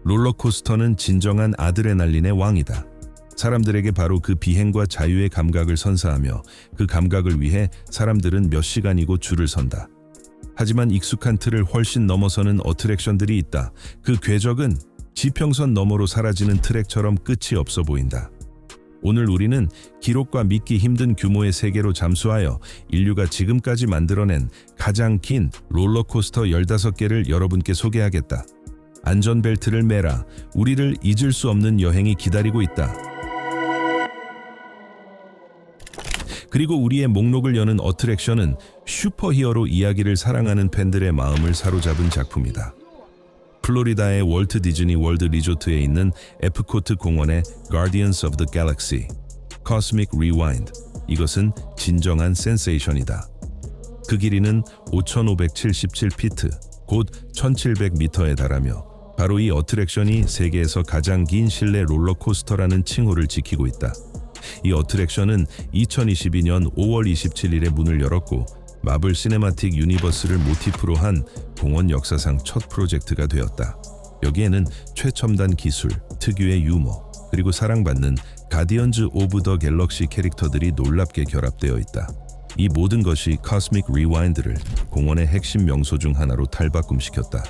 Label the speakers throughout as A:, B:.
A: 롤러코스터는 진정한 아드레날린의 왕이다. 사람들에게 바로 그 비행과 자유의 감각을 선사하며 그 감각을 위해 사람들은 몇 시간이고 줄을 선다. 하지만 익숙한 틀을 훨씬 넘어서는 어트랙션들이 있다. 그 궤적은 지평선 너머로 사라지는 트랙처럼 끝이 없어 보인다. 오늘 우리는 기록과 믿기 힘든 규모의 세계로 잠수하여 인류가 지금까지 만들어낸 가장 긴 롤러코스터 15개를 여러분께 소개하겠다. 안전벨트를 매라. 우리를 잊을 수 없는 여행이 기다리고 있다. 그리고 우리의 목록을 여는 어트랙션은 슈퍼히어로 이야기를 사랑하는 팬들의 마음을 사로잡은 작품이다. 플로리다의 월트 디즈니 월드 리조트에 있는 에프코트 공원의 Guardians of the Galaxy, Cosmic Rewind. 이것은 진정한 센세이션이다. 그 길이는 5,577피트, 곧 1,700m에 달하며 바로 이 어트랙션이 세계에서 가장 긴 실내 롤러코스터라는 칭호를 지키고 있다. 이 어트랙션은 2022년 5월 27일에 문을 열었고 마블 시네마틱 유니버스를 모티프로 한 공원 역사상 첫 프로젝트가 되었다. 여기에는 최첨단 기술, 특유의 유머, 그리고 사랑받는 가디언즈 오브 더 갤럭시 캐릭터들이 놀랍게 결합되어 있다. 이 모든 것이 코스믹 리와인드를 공원의 핵심 명소 중 하나로 탈바꿈시켰다.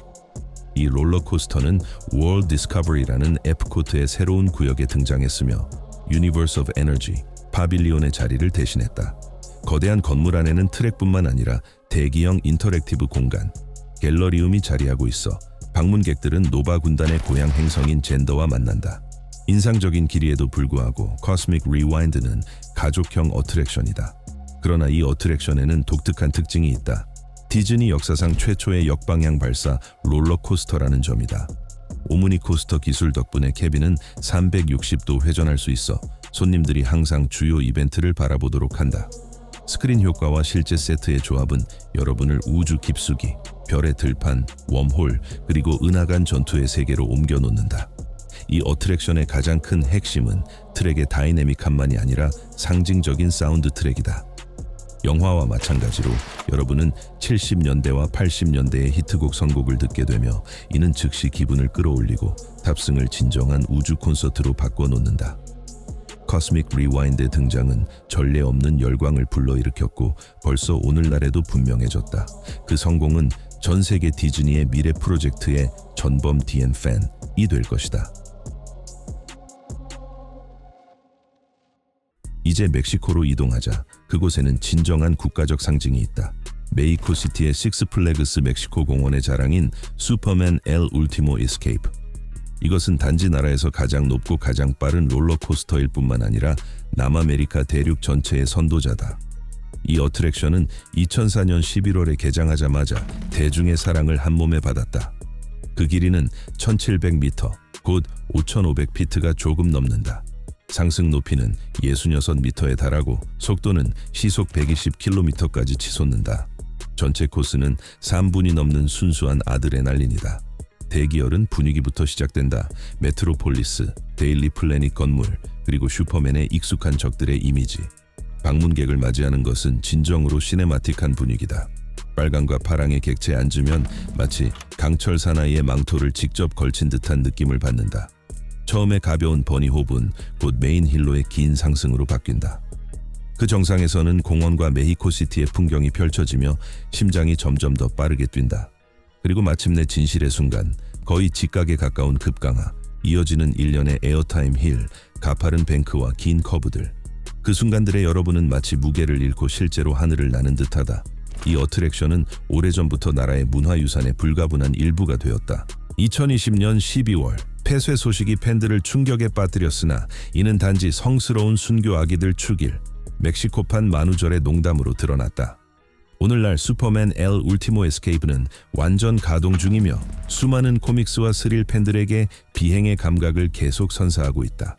A: 이 롤러코스터는 월드 디스커버리라는 에프코트의 새로운 구역에 등장했으며 유니버스 오브 에너지, 파빌리온의 자리를 대신했다. 거대한 건물 안에는 트랙뿐만 아니라 대기형 인터랙티브 공간, 갤러리움이 자리하고 있어 방문객들은 노바 군단의 고향 행성인 젠더와 만난다. 인상적인 길이에도 불구하고 코스믹 리와인드는 가족형 어트랙션이다. 그러나 이 어트랙션에는 독특한 특징이 있다. 디즈니 역사상 최초의 역방향 발사 롤러코스터라는 점이다. 오므니 코스터 기술 덕분에 캐빈은 360도 회전할 수 있어 손님들이 항상 주요 이벤트를 바라보도록 한다. 스크린 효과와 실제 세트의 조합은 여러분을 우주 깊숙이, 별의 들판, 웜홀, 그리고 은하간 전투의 세계로 옮겨놓는다. 이 어트랙션의 가장 큰 핵심은 트랙의 다이내믹함만이 아니라 상징적인 사운드 트랙이다. 영화와 마찬가지로 여러분은 70년대와 80년대의 히트곡 선곡을 듣게 되며 이는 즉시 기분을 끌어올리고 탑승을 진정한 우주 콘서트로 바꿔놓는다. 코스믹 리와인드의 등장은 전례 없는 열광을 불러일으켰고 벌써 오늘날에도 분명해졌다. 그 성공은 전 세계 디즈니의 미래 프로젝트의 전범 DN-팬이 될 것이다. 이제 멕시코로 이동하자. 그곳에는 진정한 국가적 상징이 있다. 메히코시티의 식스플래그스 멕시코 공원의 자랑인 슈퍼맨 엘 울티모 에스케이프. 이것은 단지 나라에서 가장 높고 가장 빠른 롤러코스터일 뿐만 아니라 남아메리카 대륙 전체의 선도자다. 이 어트랙션은 2004년 11월에 개장하자마자 대중의 사랑을 한몸에 받았다. 그 길이는 1,700m, 곧 5,500피트가 조금 넘는다. 상승 높이는 66m에 달하고 속도는 시속 120km까지 치솟는다. 전체 코스는 3분이 넘는 순수한 아드레날린이다. 대기열은 분위기부터 시작된다. 메트로폴리스, 데일리 플래닛 건물, 그리고 슈퍼맨의 익숙한 적들의 이미지. 방문객을 맞이하는 것은 진정으로 시네마틱한 분위기다. 빨강과 파랑의 객체에 앉으면 마치 강철 사나이의 망토를 직접 걸친 듯한 느낌을 받는다. 처음에 가벼운 버니홉은 곧 메인 힐로의 긴 상승으로 바뀐다. 그 정상에서는 공원과 메히코시티의 풍경이 펼쳐지며 심장이 점점 더 빠르게 뛴다. 그리고 마침내 진실의 순간, 거의 직각에 가까운 급강하, 이어지는 일련의 에어타임 힐, 가파른 뱅크와 긴 커브들. 그 순간들에 여러분은 마치 무게를 잃고 실제로 하늘을 나는 듯하다. 이 어트랙션은 오래전부터 나라의 문화유산의 불가분한 일부가 되었다. 2020년 12월, 폐쇄 소식이 팬들을 충격에 빠뜨렸으나 이는 단지 성스러운 순교 아기들 축일, 멕시코판 만우절의 농담으로 드러났다. 오늘날 슈퍼맨 엘 울티모 에스케이프는 완전 가동 중이며 수많은 코믹스와 스릴 팬들에게 비행의 감각을 계속 선사하고 있다.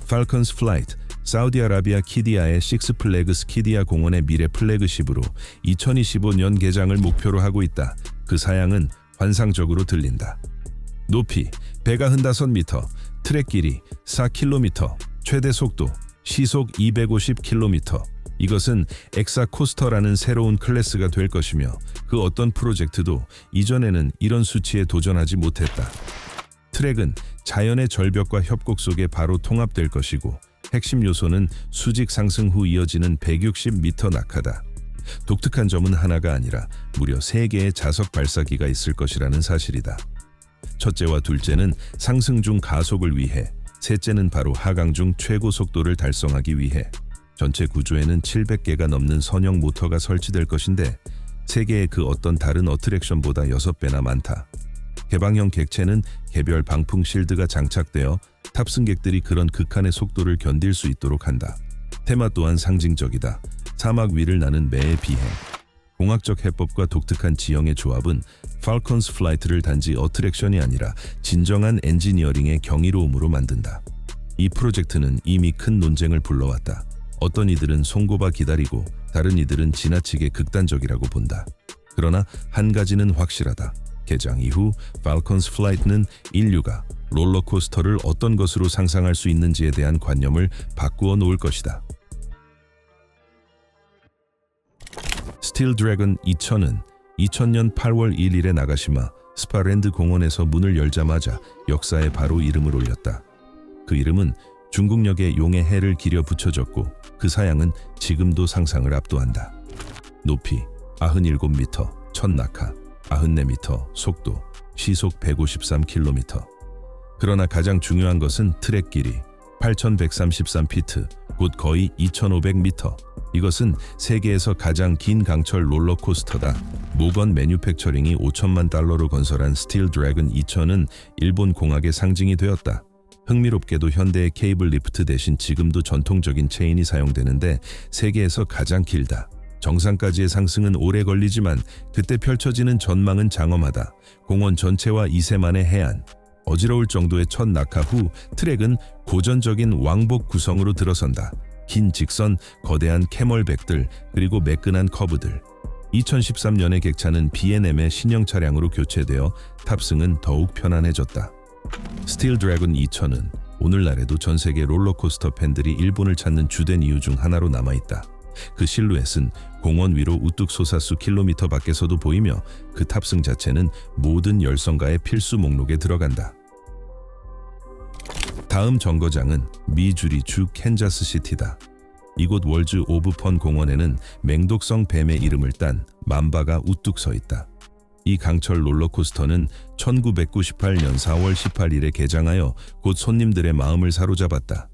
A: 팔컨스 플라이트, 사우디아라비아 키디아의 식스플래그스 키디아 공원의 미래 플래그십으로 2025년 개장을 목표로 하고 있다. 그 사양은 환상적으로 들린다. 높이 195m, 트랙 길이 4km, 최대 속도 시속 250km. 이것은 엑사 코스터라는 새로운 클래스가 될 것이며 그 어떤 프로젝트도 이전에는 이런 수치에 도전하지 못했다. 트랙은 자연의 절벽과 협곡 속에 바로 통합될 것이고 핵심 요소는 수직 상승 후 이어지는 160m 낙하다. 독특한 점은 하나가 아니라 무려 3개의 자석 발사기가 있을 것이라는 사실이다. 첫째와 둘째는 상승 중 가속을 위해, 셋째는 바로 하강 중 최고 속도를 달성하기 위해. 전체 구조에는 700개가 넘는 선형 모터가 설치될 것인데 세계의 그 어떤 다른 어트랙션보다 6배나 많다. 개방형 객체는 개별 방풍 실드가 장착되어 탑승객들이 그런 극한의 속도를 견딜 수 있도록 한다. 테마 또한 상징적이다. 사막 위를 나는 매의 비행. 공학적 해법과 독특한 지형의 조합은 팔컨스 플라이트를 단지 어트랙션이 아니라 진정한 엔지니어링의 경이로움으로 만든다. 이 프로젝트는 이미 큰 논쟁을 불러왔다. 어떤 이들은 손꼽아 기다리고 다른 이들은 지나치게 극단적이라고 본다. 그러나 한 가지는 확실하다. 개장 이후 팔컨스 플라이트는 인류가 롤러코스터를 어떤 것으로 상상할 수 있는지에 대한 관념을 바꾸어 놓을 것이다. 스틸 드래곤 2000은 2000년 8월 1일에 나가시마 스파랜드 공원에서 문을 열자마자 역사에 바로 이름을 올렸다. 그 이름은 중국역의 용의 해를 기려 붙여졌고 그 사양은 지금도 상상을 압도한다. 높이 97m, 첫 낙하 94m, 속도 시속 153km. 그러나 가장 중요한 것은 트랙 길이 8133피트, 곧 거의 2500m. 이것은 세계에서 가장 긴 강철 롤러코스터다. 모건 매뉴팩처링이 $5,000,000로 건설한 스틸 드래곤 2000은 일본 공학의 상징이 되었다. 흥미롭게도 현대의 케이블 리프트 대신 지금도 전통적인 체인이 사용되는데 세계에서 가장 길다. 정상까지의 상승은 오래 걸리지만 그때 펼쳐지는 전망은 장엄하다. 공원 전체와 이세만의 해안. 어지러울 정도의 첫 낙하 후 트랙은 고전적인 왕복 구성으로 들어선다. 긴 직선, 거대한 캐멀백들, 그리고 매끈한 커브들. 2013년의 객차는 B&M의 신형 차량으로 교체되어 탑승은 더욱 편안해졌다. 스틸 드래곤 2000은 오늘날에도 전 세계 롤러코스터 팬들이 일본을 찾는 주된 이유 중 하나로 남아있다. 그 실루엣은 공원 위로 우뚝 솟아수 킬로미터 밖에서도 보이며 그 탑승 자체는 모든 열성가의 필수 목록에 들어간다. 다음 정거장은 미주리 주 캔자스시티다. 이곳 월즈 오브 펀 공원에는 맹독성 뱀의 이름을 딴 만바가 우뚝 서 있다. 이 강철 롤러코스터는 1998년 4월 18일에 개장하여 곧 손님들의 마음을 사로잡았다.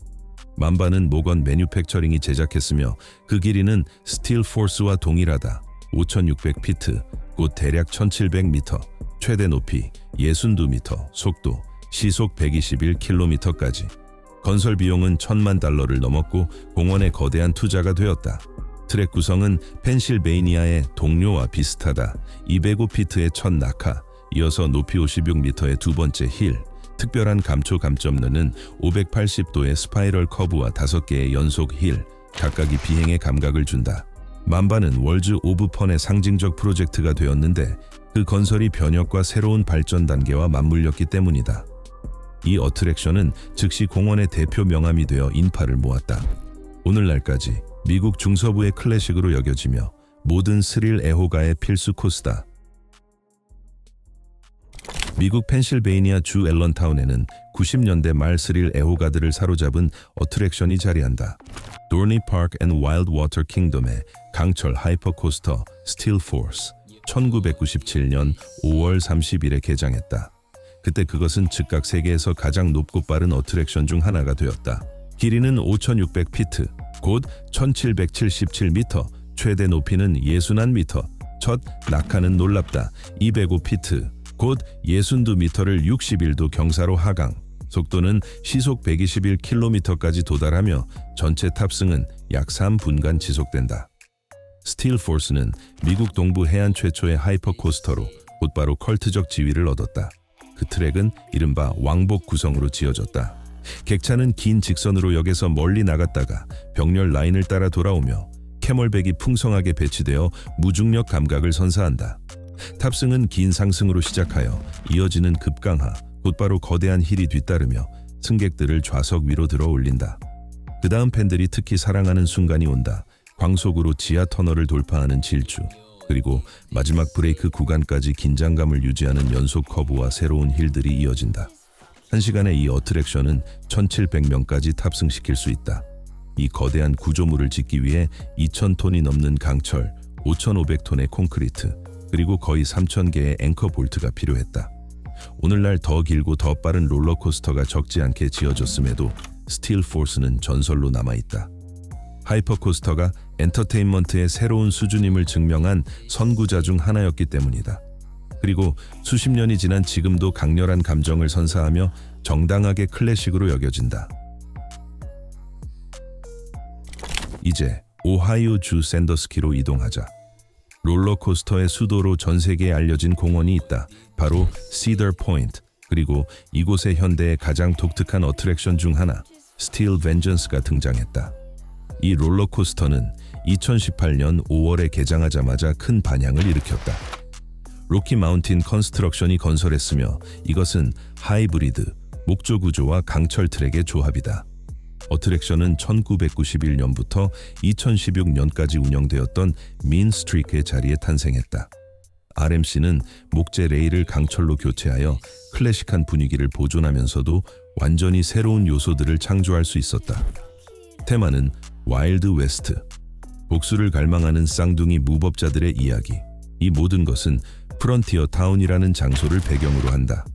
A: 만바는 모건 매뉴팩처링이 제작했으며 그 길이는 스틸 포스와 동일하다. 5600피트, 곧 대략 1700m, 최대 높이 62m, 속도 시속 121km까지. 건설 비용은 $10,000,000를 넘었고 공원에 거대한 투자가 되었다. 트랙 구성은 펜실베이니아의 동료와 비슷하다. 205피트의 첫 낙하, 이어서 높이 56m의 두 번째 힐, 특별한 감초 감점르는 580도의 스파이럴 커브와 5개의 연속 힐, 각각이 비행의 감각을 준다. 만바는 월즈 오브 펀의 상징적 프로젝트가 되었는데 그 건설이 변혁과 새로운 발전 단계와 맞물렸기 때문이다. 이 어트랙션은 즉시 공원의 대표 명함이 되어 인파를 모았다. 오늘날까지 미국 중서부의 클래식으로 여겨지며 모든 스릴 애호가의 필수 코스다. 미국 펜실베이니아 주 앨런타운에는 90년대 말 스릴 애호가들을 사로잡은 어트랙션이 자리한다. 도니 파크 앤 와일드 워터 킹덤의 강철 하이퍼코스터 스틸 포스 1997년 5월 30일에 개장했다. 그때 그것은 즉각 세계에서 가장 높고 빠른 어트랙션 중 하나가 되었다. 길이는 5600피트, 곧 1777m, 최대 높이는 61m, 첫 낙하는 놀랍다. 205피트, 곧 62m를 61도 경사로 하강, 속도는 시속 121km까지 도달하며 전체 탑승은 약 3분간 지속된다. 스틸 포스는 미국 동부 해안 최초의 하이퍼코스터로 곧바로 컬트적 지위를 얻었다. 그 트랙은 이른바 왕복 구성으로 지어졌다. 객차는 긴 직선으로 역에서 멀리 나갔다가 병렬 라인을 따라 돌아오며 캐멀백이 풍성하게 배치되어 무중력 감각을 선사한다. 탑승은 긴 상승으로 시작하여 이어지는 급강하, 곧바로 거대한 힐이 뒤따르며 승객들을 좌석 위로 들어 올린다. 그 다음 팬들이 특히 사랑하는 순간이 온다. 광속으로 지하 터널을 돌파하는 질주, 그리고 마지막 브레이크 구간까지 긴장감을 유지하는 연속 커브와 새로운 힐들이 이어진다. 1시간에 이 어트랙션은 1,700명까지 탑승시킬 수 있다. 이 거대한 구조물을 짓기 위해 2,000톤이 넘는 강철, 5,500톤의 콘크리트, 그리고 거의 3,000개의 앵커 볼트가 필요했다. 오늘날 더 길고 더 빠른 롤러코스터가 적지 않게 지어졌음에도 스틸 포스는 전설로 남아있다. 하이퍼코스터가 엔터테인먼트의 새로운 수준임을 증명한 선구자 중 하나였기 때문이다. 그리고 수십 년이 지난 지금도 강렬한 감정을 선사하며 정당하게 클래식으로 여겨진다. 이제 오하이오주 샌더스키로 이동하자. 롤러코스터의 수도로 전 세계에 알려진 공원이 있다. 바로 시더 포인트. 그리고 이곳의 현대의 가장 독특한 어트랙션 중 하나, 스틸 벤전스가 등장했다. 이 롤러코스터는 2018년 5월에 개장하자마자 큰 반향을 일으켰다. 로키 마운틴 컨스트럭션이 건설했으며 이것은 하이브리드, 목조 구조와 강철 트랙의 조합이다. 어트랙션은 1991년부터 2016년까지 운영되었던 민 스트리크의 자리에 탄생했다. RMC는 목재 레일을 강철로 교체하여 클래식한 분위기를 보존하면서도 완전히 새로운 요소들을 창조할 수 있었다. 테마는 와일드 웨스트, 복수를 갈망하는 쌍둥이 무법자들의 이야기. 이 모든 것은 프런티어 타운이라는 장소를 배경으로 한다.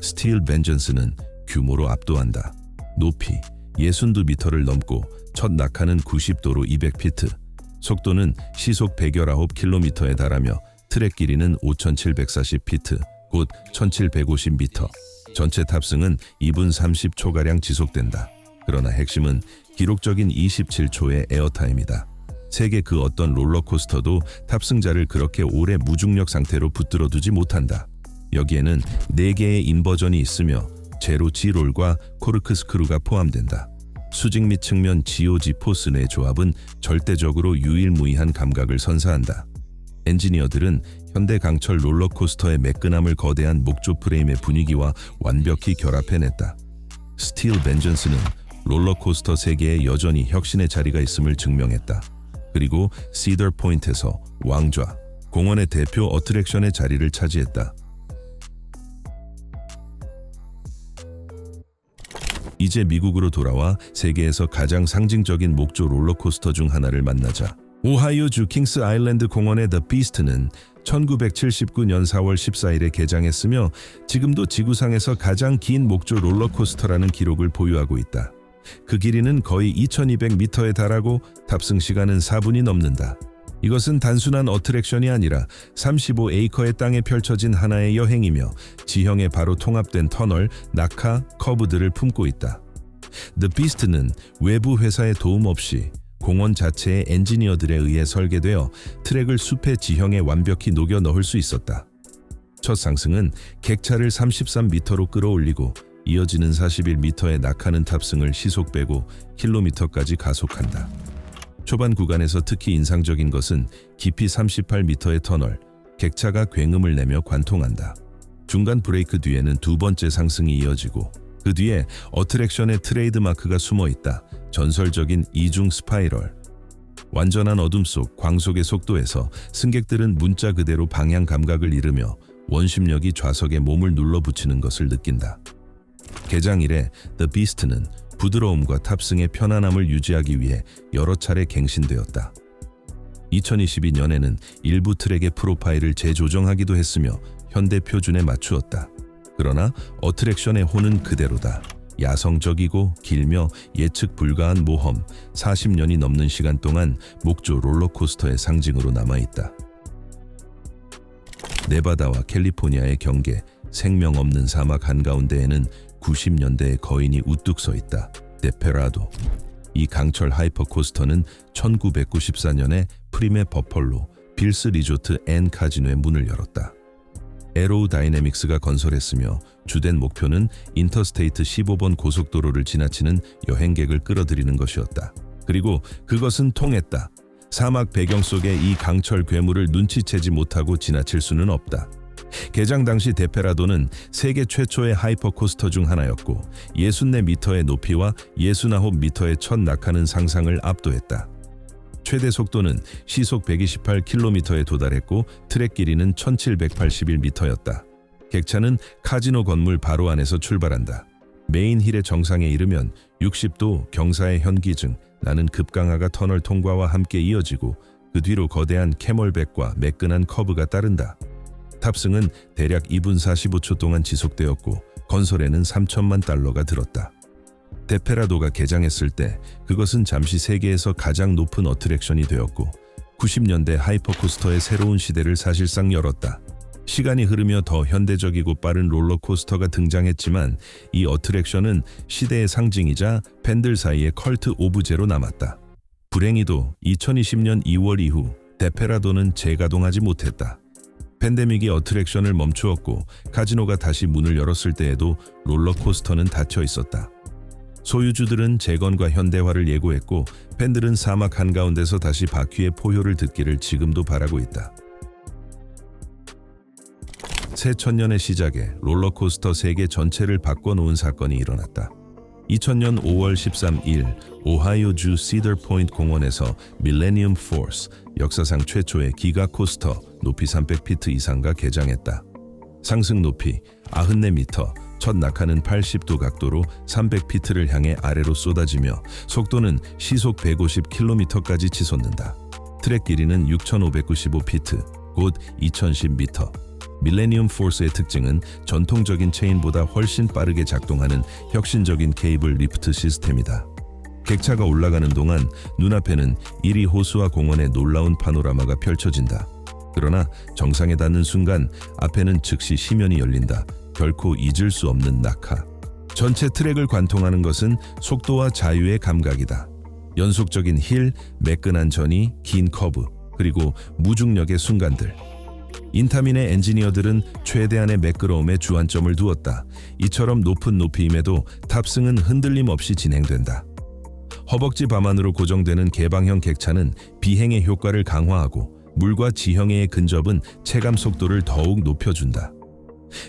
A: 스틸 벤전스는 규모로 압도한다. 높이 62m를 넘고 첫 낙하는 90도로 200피트, 속도는 시속 119km에 달하며 트랙 길이는 5,740피트, 곧 1,750m. 전체 탑승은 2분 30초가량 지속된다. 그러나 핵심은 기록적인 27초의 에어타임이다. 세계 그 어떤 롤러코스터도 탑승자를 그렇게 오래 무중력 상태로 붙들어두지 못한다. 여기에는 4개의 인버전이 있으며 제로 G롤과 코르크 스크루가 포함된다. 수직 및 측면 GOG 포스 내 조합은 절대적으로 유일무이한 감각을 선사한다. 엔지니어들은 현대 강철 롤러코스터의 매끈함을 거대한 목조 프레임의 분위기와 완벽히 결합해냈다. 스틸 벤전스는 롤러코스터 세계에 여전히 혁신의 자리가 있음을 증명했다. 그리고 시더 포인트에서 왕좌, 공원의 대표 어트랙션의 자리를 차지했다. 이제 미국으로 돌아와 세계에서 가장 상징적인 목조 롤러코스터 중 하나를 만나자. 오하이오주 킹스 아일랜드 공원의 The Beast는 1979년 4월 14일에 개장했으며 지금도 지구상에서 가장 긴 목조 롤러코스터라는 기록을 보유하고 있다. 그 길이는 거의 2,200m에 달하고 탑승 시간은 4분이 넘는다. 이것은 단순한 어트랙션이 아니라 35에이커의 땅에 펼쳐진 하나의 여행이며 지형에 바로 통합된 터널, 낙하, 커브들을 품고 있다. The Beast는 외부 회사의 도움 없이 공원 자체의 엔지니어들에 의해 설계되어 트랙을 숲의 지형에 완벽히 녹여 넣을 수 있었다. 첫 상승은 객차를 33m로 끌어올리고 이어지는 41m의 낙하는 탑승을 시속 105km까지 가속한다. 초반 구간에서 특히 인상적인 것은 깊이 38m의 터널, 객차가 굉음을 내며 관통한다. 중간 브레이크 뒤에는 두 번째 상승이 이어지고 그 뒤에 어트랙션의 트레이드마크가 숨어있다. 전설적인 이중 스파이럴. 완전한 어둠 속 광속의 속도에서 승객들은 문자 그대로 방향 감각을 잃으며 원심력이 좌석에 몸을 눌러붙이는 것을 느낀다. 개장 이래 The Beast는 부드러움과 탑승의 편안함을 유지하기 위해 여러 차례 갱신되었다. 2022년에는 일부 트랙의 프로파일을 재조정하기도 했으며 현대 표준에 맞추었다. 그러나 어트랙션의 혼은 그대로다. 야성적이고 길며 예측 불가한 모험, 40년이 넘는 시간 동안 목조 롤러코스터의 상징으로 남아있다. 네바다와 캘리포니아의 경계, 생명 없는 사막 한가운데에는 90년대의 거인이 우뚝 서 있다. 데페라도. 이 강철 하이퍼코스터는 1994년에 프림의 버펄로 빌스 리조트 앤 카지노의 문을 열었다. 에로우 다이내믹스가 건설했으며 주된 목표는 인터스테이트 15번 고속도로를 지나치는 여행객을 끌어들이는 것이었다. 그리고 그것은 통했다. 사막 배경 속에 이 강철 괴물을 눈치채지 못하고 지나칠 수는 없다. 개장 당시 데페라도는 세계 최초의 하이퍼코스터 중 하나였고 64m의 높이와 69m의 첫 낙하는 상상을 압도했다. 최대 속도는 시속 128km에 도달했고 트랙 길이는 1781m였다. 객차는 카지노 건물 바로 안에서 출발한다. 메인 힐의 정상에 이르면 60도 경사의 현기증, 나는 급강하가 터널 통과와 함께 이어지고 그 뒤로 거대한 캐멀백과 매끈한 커브가 따른다. 탑승은 대략 2분 45초 동안 지속되었고 건설에는 3천만 달러가 들었다. 데페라도가 개장했을 때 그것은 잠시 세계에서 가장 높은 어트랙션이 되었고 90년대 하이퍼코스터의 새로운 시대를 사실상 열었다. 시간이 흐르며 더 현대적이고 빠른 롤러코스터가 등장했지만 이 어트랙션은 시대의 상징이자 팬들 사이의 컬트 오브제로 남았다. 불행히도 2020년 2월 이후 데페라도는 재가동하지 못했다. 팬데믹이 어트랙션을 멈추었고 카지노가 다시 문을 열었을 때에도 롤러코스터는 닫혀 있었다. 소유주들은 재건과 현대화를 예고했고 팬들은 사막 한가운데서 다시 바퀴의 포효를 듣기를 지금도 바라고 있다. 새 천년의 시작에 롤러코스터 세계 전체를 바꿔놓은 사건이 일어났다. 2000년 5월 13일 오하이오주 시더 포인트 공원에서 밀레니엄 포스, 역사상 최초의 기가 코스터 높이 300피트 이상과 개장했다. 상승 높이 94m, 첫 낙하는 80도 각도로 300피트를 향해 아래로 쏟아지며 속도는 시속 150km까지 치솟는다. 트랙 길이는 6,595피트, 곧 2,010m. 밀레니엄 포스의 특징은 전통적인 체인보다 훨씬 빠르게 작동하는 혁신적인 케이블 리프트 시스템이다. 객차가 올라가는 동안 눈앞에는 이리 호수와 공원의 놀라운 파노라마가 펼쳐진다. 그러나 정상에 닿는 순간 앞에는 즉시 시면이 열린다. 결코 잊을 수 없는 낙하. 전체 트랙을 관통하는 것은 속도와 자유의 감각이다. 연속적인 힐, 매끈한 전이, 긴 커브, 그리고 무중력의 순간들. 인타민의 엔지니어들은 최대한의 매끄러움에 주안점을 두었다. 이처럼 높은 높이임에도 탑승은 흔들림 없이 진행된다. 허벅지 밤안으로 고정되는 개방형 객차는 비행의 효과를 강화하고 물과 지형의 근접은 체감 속도를 더욱 높여준다.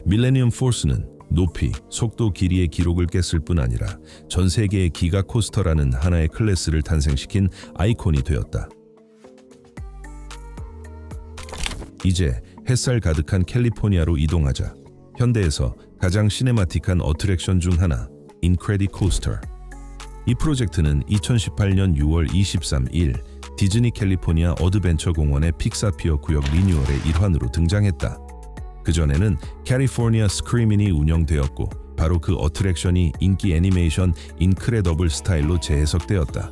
A: 밀레니엄 포스는 높이, 속도, 길이의 기록을 깼을 뿐 아니라 전 세계의 기가 코스터라는 하나의 클래스를 탄생시킨 아이콘이 되었다. 이제 햇살 가득한 캘리포니아로 이동하자. 현대에서 가장 시네마틱한 어트랙션 중 하나, 인크레디코스터. 이 프로젝트는 2018년 6월 23일 디즈니 캘리포니아 어드벤처 공원의 픽사피어 구역 리뉴얼의 일환으로 등장했다. 그전에는 캘리포니아 스크리민이 운영되었고 바로 그 어트랙션이 인기 애니메이션 인크레더블 스타일로 재해석되었다.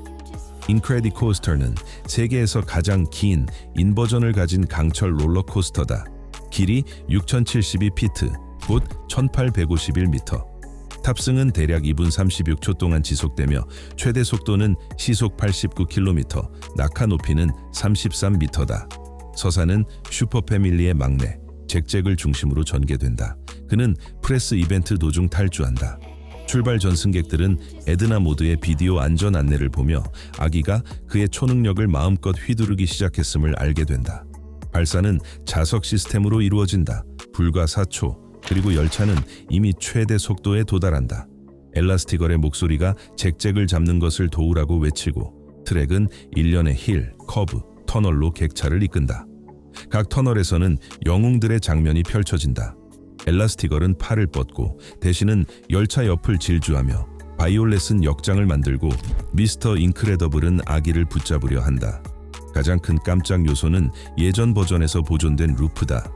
A: 인크레디코스터는 세계에서 가장 긴 인버전을 가진 강철 롤러코스터다. 길이 6,072피트, 곧 1,851m. 탑승은 대략 2분 36초 동안 지속되며 최대 속도는 시속 89km, 낙하 높이는 33m다. 서사는 슈퍼패밀리의 막내, 잭잭을 중심으로 전개된다. 그는 프레스 이벤트 도중 탈주한다. 출발 전 승객들은 에드나 모드의 비디오 안전 안내를 보며 아기가 그의 초능력을 마음껏 휘두르기 시작했음을 알게 된다. 발사는 자석 시스템으로 이루어진다. 불과 4초, 그리고 열차는 이미 최대 속도에 도달한다. 엘라스티걸의 목소리가 잭잭을 잡는 것을 도우라고 외치고 트랙은 일련의 힐, 커브, 터널로 객차를 이끈다. 각 터널에서는 영웅들의 장면이 펼쳐진다. 엘라스티걸은 팔을 뻗고 대신은 열차 옆을 질주하며 바이올렛은 역장을 만들고 미스터 인크레더블은 아기를 붙잡으려 한다. 가장 큰 깜짝 요소는 예전 버전에서 보존된 루프다.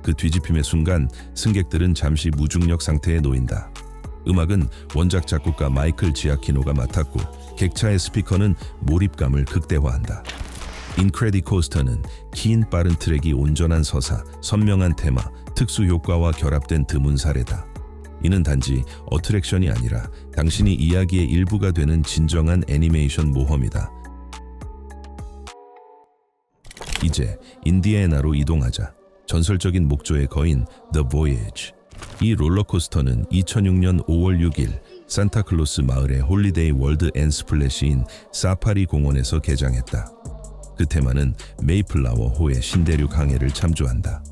A: 그 뒤집힘의 순간 승객들은 잠시 무중력 상태에 놓인다. 음악은 원작 작곡가 마이클 지아키노가 맡았고 객차의 스피커는 몰입감을 극대화한다. 인크레디코스터는 긴 빠른 트랙이 온전한 서사, 선명한 테마, 특수 효과와 결합된 드문 사례다. 이는 단지 어트랙션이 아니라 당신이 이야기의 일부가 되는 진정한 애니메이션 모험이다. 이제 인디애나로 이동하자. 전설적인 목조의 거인 The Voyage. 이 롤러코스터는 2006년 5월 6일 산타클로스 마을의 홀리데이 월드 앤 스플래시인 사파리 공원에서 개장했다. 그 테마는 메이플라워 호의 신대륙 항해를 참조한다.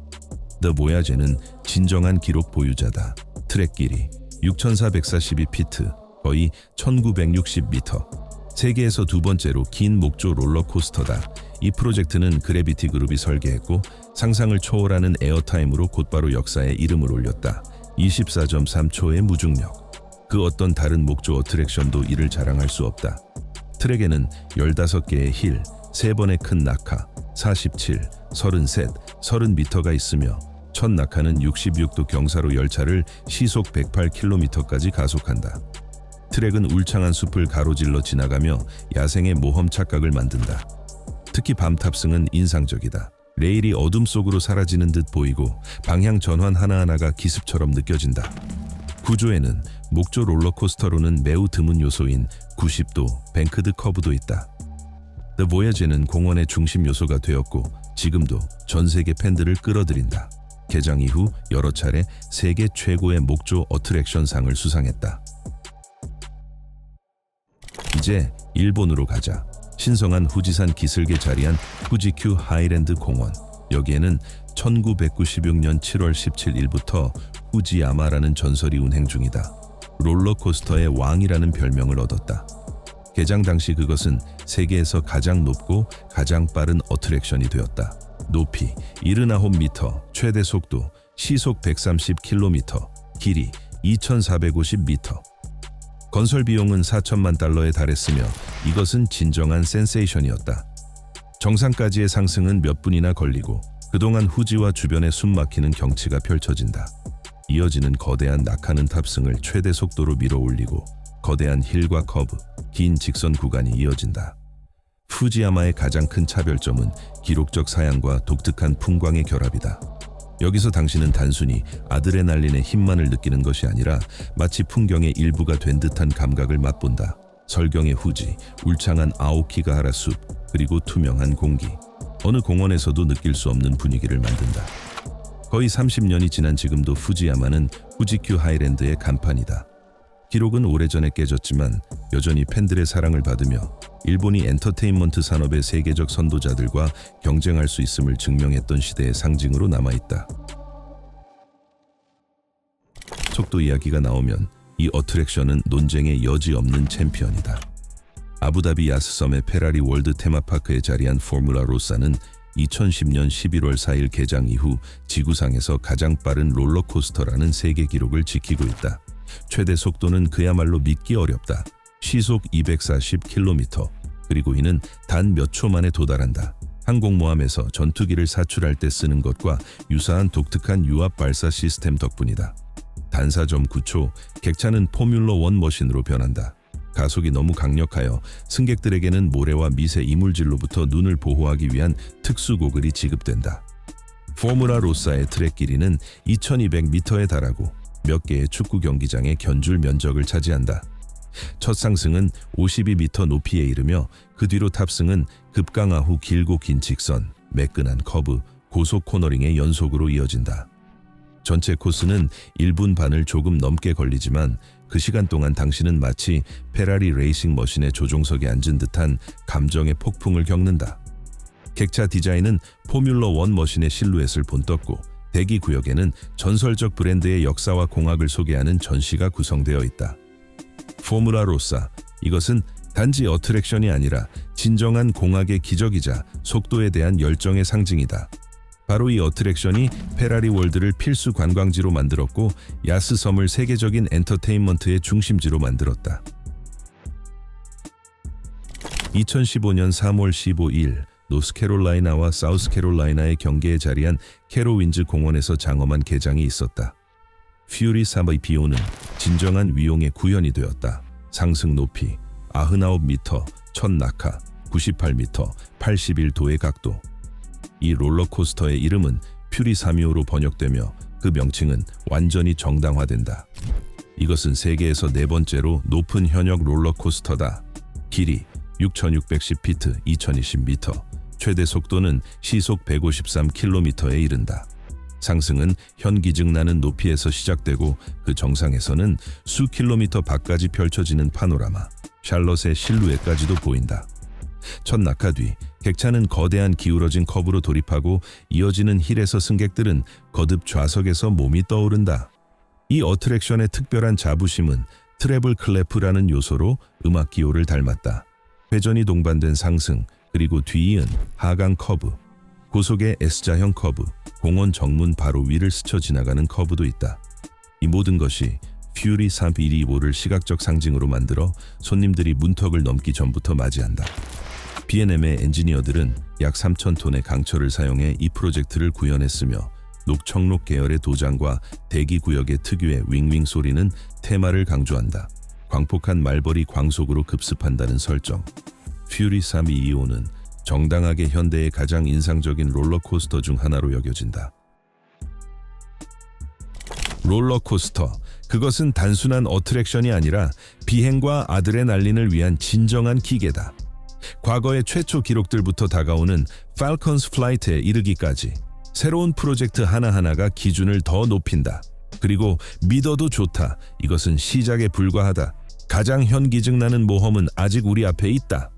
A: The Voyage는 진정한 기록 보유자다. 트랙 길이 6,442피트, 거의 1,960m. 세계에서 두 번째로 긴 목조 롤러코스터다. 이 프로젝트는 그래비티 그룹이 설계했고 상상을 초월하는 에어타임으로 곧바로 역사에 이름을 올렸다. 24.3초의 무중력. 그 어떤 다른 목조 어트랙션도 이를 자랑할 수 없다. 트랙에는 15개의 힐, 3번의 큰 낙하, 47, 33, 30m가 있으며 첫 낙하는 66도 경사로 열차를 시속 108km까지 가속한다. 트랙은 울창한 숲을 가로질러 지나가며 야생의 모험 착각을 만든다. 특히 밤 탑승은 인상적이다. 레일이 어둠 속으로 사라지는 듯 보이고 방향 전환 하나하나가 기습처럼 느껴진다. 구조에는 목조 롤러코스터로는 매우 드문 요소인 90도 뱅크드 커브도 있다. The Voyage는 공원의 중심 요소가 되었고 지금도 전 세계 팬들을 끌어들인다. 개장 이후 여러 차례 세계 최고의 목조 어트랙션 상을 수상했다. 이제 일본으로 가자. 신성한 후지산 기슭에 자리한 후지큐 하이랜드 공원. 여기에는 1996년 7월 17일부터 후지야마라는 전설이 운행 중이다. 롤러코스터의 왕이라는 별명을 얻었다. 개장 당시 그것은 세계에서 가장 높고 가장 빠른 어트랙션이 되었다. 높이 79m, 최대 속도 시속 130km, 길이 2450m. 건설 비용은 4천만 달러에 달했으며 이것은 진정한 센세이션이었다. 정상까지의 상승은 몇 분이나 걸리고 그동안 후지와 주변에 숨막히는 경치가 펼쳐진다. 이어지는 거대한 낙하는 탑승을 최대 속도로 밀어 올리고 거대한 힐과 커브, 긴 직선 구간이 이어진다. 후지야마의 가장 큰 차별점은 기록적 사양과 독특한 풍광의 결합이다. 여기서 당신은 단순히 아드레날린의 힘만을 느끼는 것이 아니라 마치 풍경의 일부가 된 듯한 감각을 맛본다. 설경의 후지, 울창한 아오키가하라 숲, 그리고 투명한 공기. 어느 공원에서도 느낄 수 없는 분위기를 만든다. 거의 30년이 지난 지금도 후지야마는 후지큐 하이랜드의 간판이다. 기록은 오래전에 깨졌지만 여전히 팬들의 사랑을 받으며 일본이 엔터테인먼트 산업의 세계적 선도자들과 경쟁할 수 있음을 증명했던 시대의 상징으로 남아있다. 속도 이야기가 나오면 이 어트랙션은 논쟁의 여지 없는 챔피언이다. 아부다비 야스섬의 페라리 월드 테마파크에 자리한 포뮬라 로사는 2010년 11월 4일 개장 이후 지구상에서 가장 빠른 롤러코스터라는 세계 기록을 지키고 있다. 최대 속도는 그야말로 믿기 어렵다. 시속 240km. 그리고 이는 단 몇 초 만에 도달한다. 항공모함에서 전투기를 사출할 때 쓰는 것과 유사한 독특한 유압 발사 시스템 덕분이다. 단사 점 9초, 객차는 포뮬러 1 머신으로 변한다. 가속이 너무 강력하여 승객들에게는 모래와 미세 이물질로부터 눈을 보호하기 위한 특수 고글이 지급된다. 포뮬라 로사의 트랙 길이는 2200m에 달하고 몇 개의 축구 경기장의 견줄 면적을 차지한다. 첫 상승은 52m 높이에 이르며 그 뒤로 탑승은 급강하 후 길고 긴 직선, 매끈한 커브, 고속 코너링의 연속으로 이어진다. 전체 코스는 1분 반을 조금 넘게 걸리지만 그 시간 동안 당신은 마치 페라리 레이싱 머신의 조종석에 앉은 듯한 감정의 폭풍을 겪는다. 객차 디자인은 포뮬러 1 머신의 실루엣을 본떴고 대기 구역에는 전설적 브랜드의 역사와 공학을 소개하는 전시가 구성되어 있다. 포뮬라 로사, 이것은 단지 어트랙션이 아니라 진정한 공학의 기적이자 속도에 대한 열정의 상징이다. 바로 이 어트랙션이 페라리 월드를 필수 관광지로 만들었고 야스섬을 세계적인 엔터테인먼트의 중심지로 만들었다. 2015년 3월 15일 노스캐롤라이나와 사우스캐롤라이나의 경계에 자리한 캐로윈즈 공원에서 장엄한 개장이 있었다. 퓨리 3의 비오는 진정한 위용의 구현이 되었다. 상승 높이 99m, 첫 낙하 98m, 81도의 각도. 이 롤러코스터의 이름은 퓨리 325로 번역되며 그 명칭은 완전히 정당화된다. 이것은 세계에서 네 번째로 높은 현역 롤러코스터다. 길이 6610피트 2020m, 최대 속도는 시속 153km에 이른다. 상승은 현기증 나는 높이에서 시작되고 그 정상에서는 수 킬로미터 밖까지 펼쳐지는 파노라마, 샬럿의 실루엣까지도 보인다. 첫 낙하 뒤 객차는 거대한 기울어진 커브로 돌입하고 이어지는 힐에서 승객들은 거듭 좌석에서 몸이 떠오른다. 이 어트랙션의 특별한 자부심은 트래블 클래프라는 요소로 음악 기호를 닮았다. 회전이 동반된 상승, 그리고 뒤이은 하강 커브, 고속의 S자형 커브, 공원 정문 바로 위를 스쳐 지나가는 커브도 있다. 이 모든 것이 퓨리 3125를 시각적 상징으로 만들어 손님들이 문턱을 넘기 전부터 맞이한다. B&M의 엔지니어들은 약 3,000톤의 강철을 사용해 이 프로젝트를 구현했으며 녹청록 계열의 도장과 대기 구역의 특유의 윙윙 소리는 테마를 강조한다. 광폭한 말벌이 광속으로 급습한다는 설정. 퓨리 3225는 정당하게 현대의 가장 인상적인 롤러코스터 중 하나로 여겨진다. 롤러코스터, 그것은 단순한 어트랙션이 아니라 비행과 아드레날린을 위한 진정한 기계다. 과거의 최초 기록들부터 다가오는 팔컨스 플라이트에 이르기까지 새로운 프로젝트 하나하나가 기준을 더 높인다. 그리고 믿어도 좋다. 이것은 시작에 불과하다. 가장 현기증 나는 모험은 아직 우리 앞에 있다.